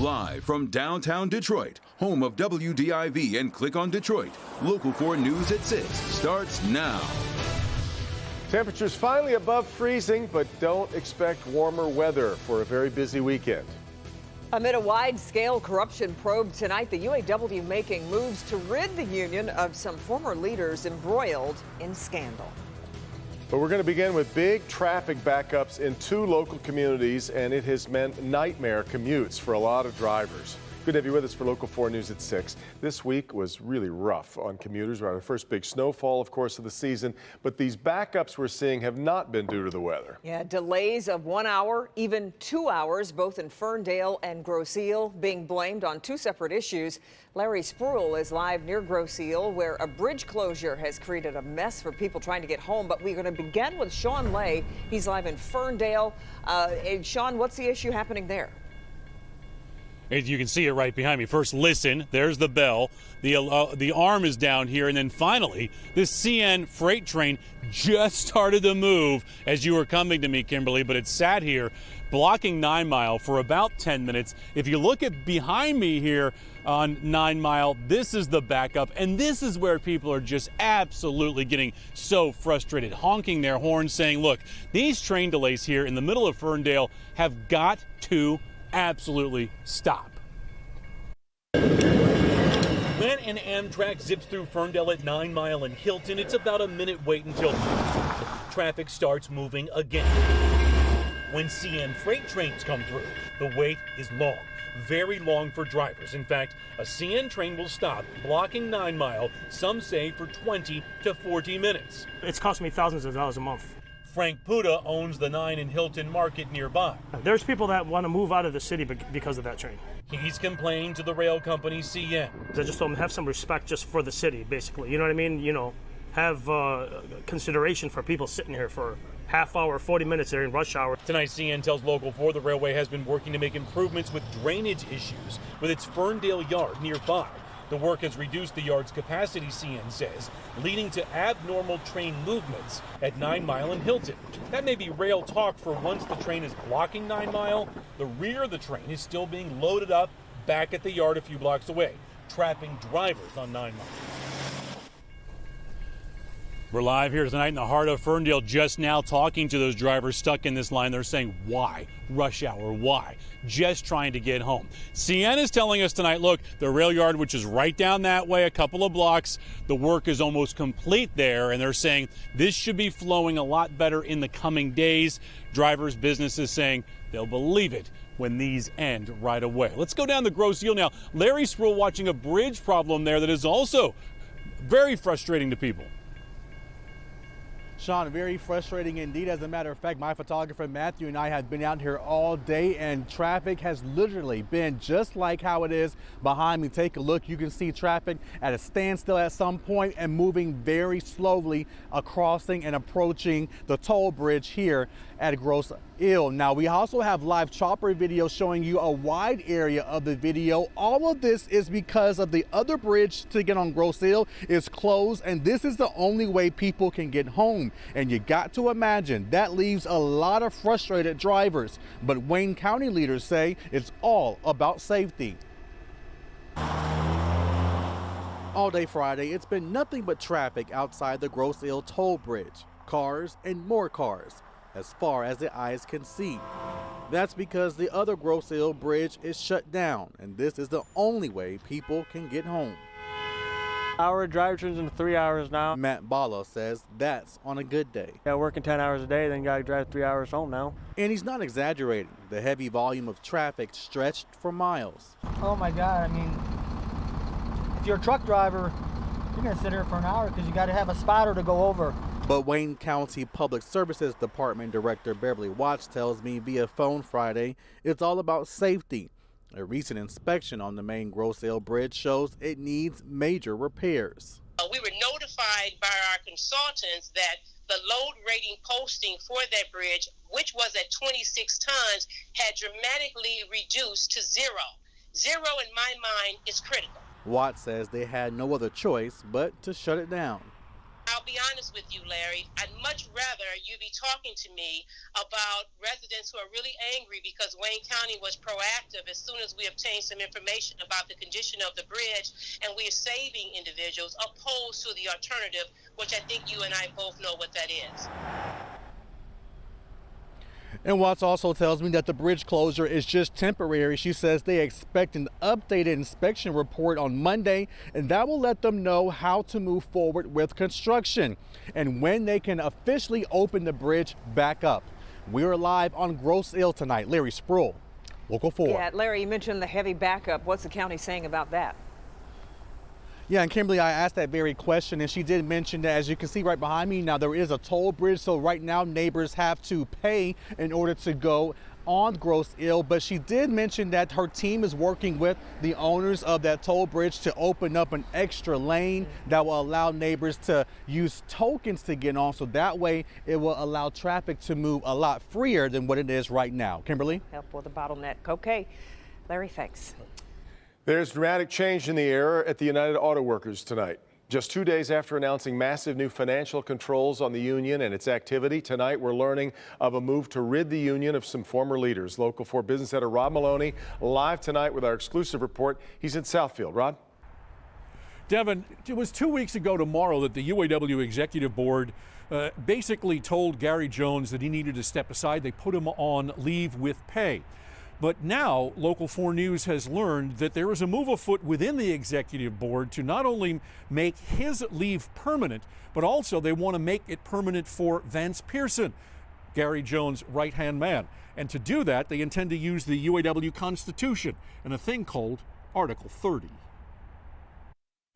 Live from downtown Detroit, home of WDIV and Click on Detroit, Local 4 News at 6 starts now. Temperatures finally above freezing, but don't expect warmer weather for a very busy weekend. Amid a wide-scale corruption probe tonight, the UAW making moves to rid the union of some former leaders embroiled in scandal. But we're going to begin with big traffic backups in 2 local communities, and it has meant nightmare commutes for a lot of drivers. Good to have you with us for Local 4 News at 6. This week was really rough on commuters. We're on our first big snowfall, of course, of the season. But these backups we're seeing have not been due to the weather. Yeah, delays of 1 hour, even 2 hours, both in Ferndale and Grosse Ile, being blamed on 2 separate issues. Larry Spruill is live near Grosse Ile, where a bridge closure has created a mess for people trying to get home. But we're going to begin with Sean Lay. He's live in Ferndale. Sean, what's the issue happening there? You can see it right behind me. First, listen. There's the bell. The arm is down here. And then finally, this CN freight train just started to move as you were coming to me, Kimberly. But it sat here blocking 9 Mile for about 10 minutes. If you look at behind me here on 9 Mile, this is the backup. And this is where people are just absolutely getting so frustrated, honking their horns, saying, look, these train delays here in the middle of Ferndale have got to absolutely stop. When an Amtrak zips through Ferndale at 9 Mile and Hilton, it's about a minute wait until traffic starts moving again. When CN freight trains come through, the wait is long, very long for drivers. In fact, a CN train will stop, blocking 9 Mile, some say for 20 to 40 minutes. It's costing me thousands of dollars a month. Frank Puda owns the 9 in Hilton Market nearby. There's people that want to move out of the city because of that train. He's complained to the rail company CN. I just told him have some respect just for the city, basically. You know what I mean? You know, have consideration for people sitting here for half hour, 40 minutes during rush hour. Tonight, CN tells Local 4 the railway has been working to make improvements with drainage issues with its Ferndale yard nearby. The work has reduced the yard's capacity, CN says, leading to abnormal train movements at 9 Mile and Hilton. That may be rail talk for once the train is blocking 9 Mile. The rear of the train is still being loaded up back at the yard a few blocks away, trapping drivers on 9 Mile. We're live here tonight in the heart of Ferndale, just now talking to those drivers stuck in this line. They're saying, why? Rush hour, why? Just trying to get home. CN is telling us tonight, look, the rail yard, which is right down that way, a couple of blocks, the work is almost complete there, and they're saying this should be flowing a lot better in the coming days. Drivers, businesses saying they'll believe it when these end right away. Let's go down the Grosse Ile now. Larry Spruill watching a bridge problem there that is also very frustrating to people. Sean, very frustrating indeed. As a matter of fact, my photographer Matthew and I have been out here all day, and traffic has literally been just like how it is behind me. Take a look. You can see traffic at a standstill at some point and moving very slowly, crossing and approaching the toll bridge here at Grosse Ile. Now, we also have live chopper video showing you a wide area of the video. All of this is because of the other bridge to get on Grosse Ile is closed, and this is the only way people can get home. And you got to imagine that leaves a lot of frustrated drivers. But Wayne County leaders say it's all about safety. All day Friday, it's been nothing but traffic outside the Grosse Ile toll bridge. Cars and more cars, as far as the eyes can see. That's because the other Grosse Ile bridge is shut down, and this is the only way people can get home. Hour drive turns into 3 hours now. Matt Bala says that's on a good day. Yeah, working 10 hours a day, then gotta drive 3 hours home now. And he's not exaggerating. The heavy volume of traffic stretched for miles. Oh my God, I mean, if you're a truck driver, you're gonna sit here for an hour because you gotta have a spotter to go over. But Wayne County Public Services Department Director Beverly Watts tells me via phone Friday, it's all about safety. A recent inspection on the main Grosse Ile bridge shows it needs major repairs. We were notified by our consultants that the load rating posting for that bridge, which was at 26 tons, had dramatically reduced to 0. 0 in my mind is critical. Watts says they had no other choice but to shut it down. I'll be honest with you, Larry. I'd much rather you be talking to me about residents who are really angry because Wayne County was proactive as soon as we obtained some information about the condition of the bridge, and we are saving individuals, opposed to the alternative, which I think you and I both know what that is. And Watts also tells me that the bridge closure is just temporary. She says they expect an updated inspection report on Monday, and that will let them know how to move forward with construction and when they can officially open the bridge back up. We're live on Grosse Ile tonight. Larry Spruill, Local 4. Yeah, Larry, you mentioned the heavy backup. What's the county saying about that? Yeah, and Kimberly, I asked that very question, and she did mention that, as you can see right behind me, now there is a toll bridge, so right now neighbors have to pay in order to go on Grosse Ile, but she did mention that her team is working with the owners of that toll bridge to open up an extra lane that will allow neighbors to use tokens to get on, so that way it will allow traffic to move a lot freer than what it is right now. Kimberly? Help with the bottleneck. Okay. Larry, thanks. There's dramatic change in the air at the United Auto Workers tonight. Just 2 days after announcing massive new financial controls on the union and its activity, tonight we're learning of a move to rid the union of some former leaders. Local 4 business editor Rob Maloney live tonight with our exclusive report. He's in Southfield. Rob? Devin, it was 2 weeks ago tomorrow that the UAW Executive Board basically told Gary Jones that he needed to step aside. They put him on leave with pay. But now, Local 4 News has learned that there is a move afoot within the executive board to not only make his leave permanent, but also they want to make it permanent for Vance Pearson, Gary Jones' right-hand man. And to do that, they intend to use the UAW Constitution and a thing called Article 30.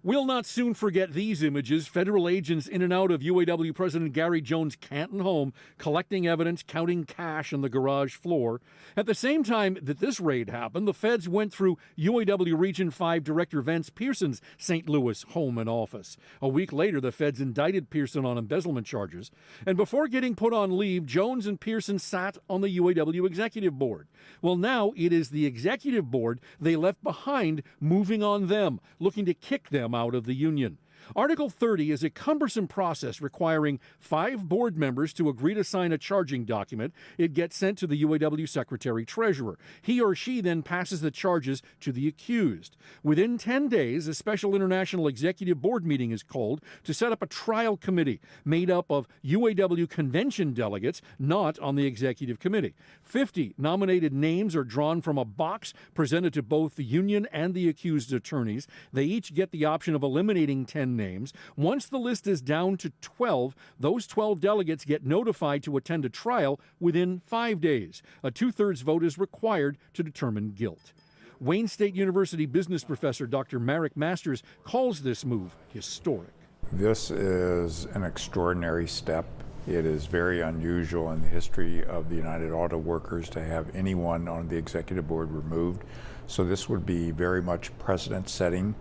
We'll not soon forget these images. Federal agents in and out of UAW President Gary Jones' Canton home, collecting evidence, counting cash on the garage floor. At the same time that this raid happened, the feds went through UAW Region 5 Director Vance Pearson's St. Louis home and office. A week later, the feds indicted Pearson on embezzlement charges. And before getting put on leave, Jones and Pearson sat on the UAW Executive Board. Well, now it is the Executive Board they left behind moving on them, looking to kick them out of the union. Article 30 is a cumbersome process requiring 5 board members to agree to sign a charging document. It gets sent to the UAW Secretary-Treasurer. He or she then passes the charges to the accused. Within 10 days, a special international executive board meeting is called to set up a trial committee made up of UAW convention delegates not on the executive committee. 50 nominated names are drawn from a box presented to both the union and the accused attorneys. They each get the option of eliminating 10 names. Once the list is down to 12, those 12 delegates get notified to attend a trial within 5 days. A 2/3 vote is required to determine guilt. Wayne State University business professor Dr. Marek Masters calls this move historic. This is an extraordinary step. It is very unusual in the history of the United Auto Workers to have anyone on the executive board removed. So this would be very much precedent setting.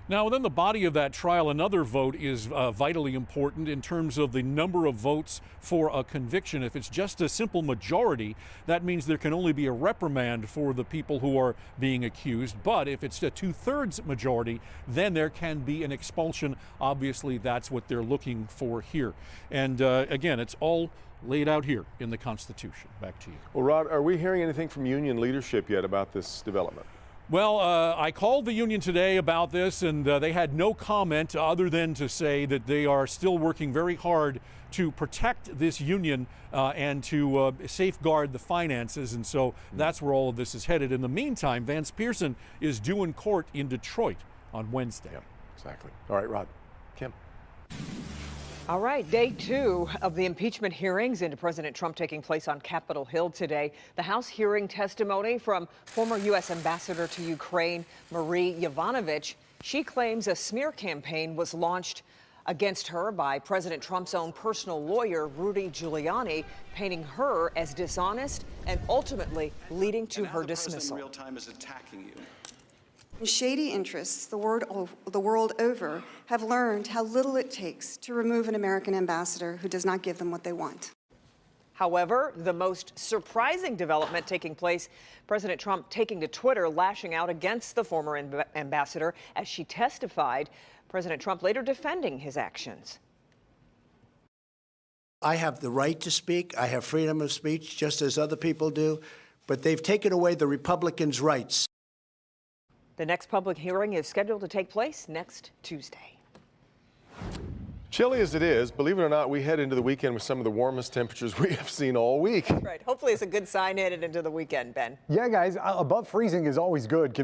Now, within the body of that trial, another vote is vitally important in terms of the number of votes for a conviction. If it's just a simple majority, that means there can only be a reprimand for the people who are being accused. But if it's a 2/3 majority, then there can be an expulsion. Obviously, that's what they're looking for here. And again, it's all laid out here in the Constitution. Back to you. Well, Rod, are we hearing anything from union leadership yet about this development? Well, I called the union today about this, and they had no comment other than to say that they are still working very hard to protect this union and to safeguard the finances, and so that's where all of this is headed. In the meantime, Vance Pearson is due in court in Detroit on Wednesday. Yeah, exactly. All right, Rod. Kim. All right, day 2 of the impeachment hearings into President Trump taking place on Capitol Hill today. The House hearing testimony from former U.S. Ambassador to Ukraine, Marie Yovanovitch. She claims a smear campaign was launched against her by President Trump's own personal lawyer, Rudy Giuliani, painting her as dishonest and ultimately leading to her dismissal. In real time is attacking you. Shady interests the world over have learned how little it takes to remove an American ambassador who does not give them what they want. However, the most surprising development taking place, President Trump taking to Twitter, lashing out against the former ambassador as she testified. President Trump later defending his actions. I have the right to speak. I have freedom of speech, just as other people do. But they've taken away the Republicans' rights. The next public hearing is scheduled to take place next Tuesday. Chilly as it is, believe it or not, we head into the weekend with some of the warmest temperatures we have seen all week. Right. Hopefully it's a good sign headed into the weekend, Ben. Yeah, guys, above freezing is always good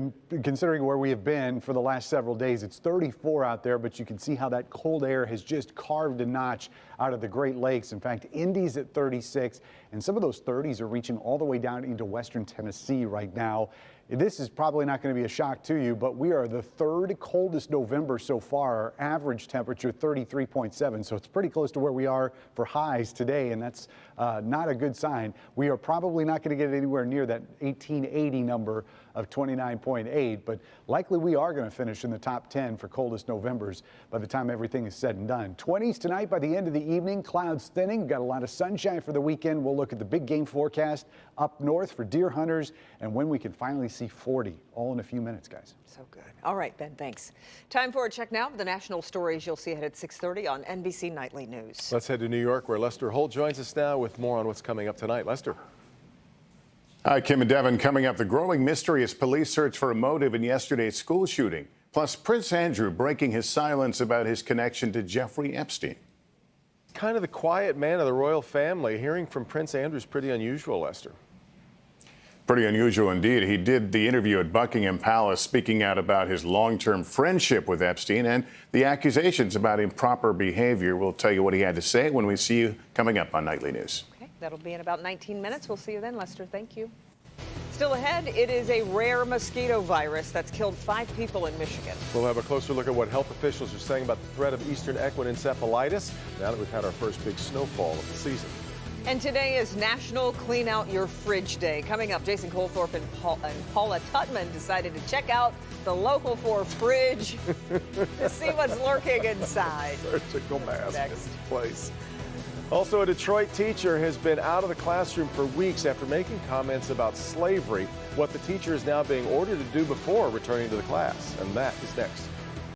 considering where we have been for the last several days. It's 34 out there, but you can see how that cold air has just carved a notch out of the Great Lakes. In fact, Indy's at 36, and some of those 30s are reaching all the way down into western Tennessee right now. This is probably not going to be a shock to you, but we are the third coldest November so far. Our average temperature 33.7, so it's pretty close to where we are for highs today, and that's not a good sign. We are probably not going to get anywhere near that 1880 number of 29.8, but likely we are going to finish in the top 10 for coldest Novembers by the time everything is said and done. 20s tonight by the end of the evening, clouds thinning. Got a lot of sunshine for the weekend. We'll look at the big game forecast up north for deer hunters and when we can finally see 40, all in a few minutes, guys. So good. All right, Ben, thanks. Time for a check now of the national stories you'll see ahead at 6:30 on NBC Nightly News. Let's head to New York, where Lester Holt joins us now with more on what's coming up tonight. Lester. Hi, Kim and Devin. Coming up, the growing mystery as police search for a motive in yesterday's school shooting. Plus, Prince Andrew breaking his silence about his connection to Jeffrey Epstein. Kind of the quiet man of the royal family. Hearing from Prince Andrew is pretty unusual, Lester. Pretty unusual indeed. He did the interview at Buckingham Palace, speaking out about his long-term friendship with Epstein and the accusations about improper behavior. We'll tell you what he had to say when we see you coming up on Nightly News. Okay, that'll be in about 19 minutes. We'll see you then, Lester. Thank you. Still ahead, it is a rare mosquito virus that's killed 5 people in Michigan. We'll have a closer look at what health officials are saying about the threat of eastern equine encephalitis now that we've had our first big snowfall of the season. And today is National Clean Out Your Fridge Day. Coming up, Jason Colthorpe and Paula Tutman decided to check out the Local 4 fridge to see what's lurking inside. Surgical mask in place. Also, a Detroit teacher has been out of the classroom for weeks after making comments about slavery, what the teacher is now being ordered to do before returning to the class. And that is next.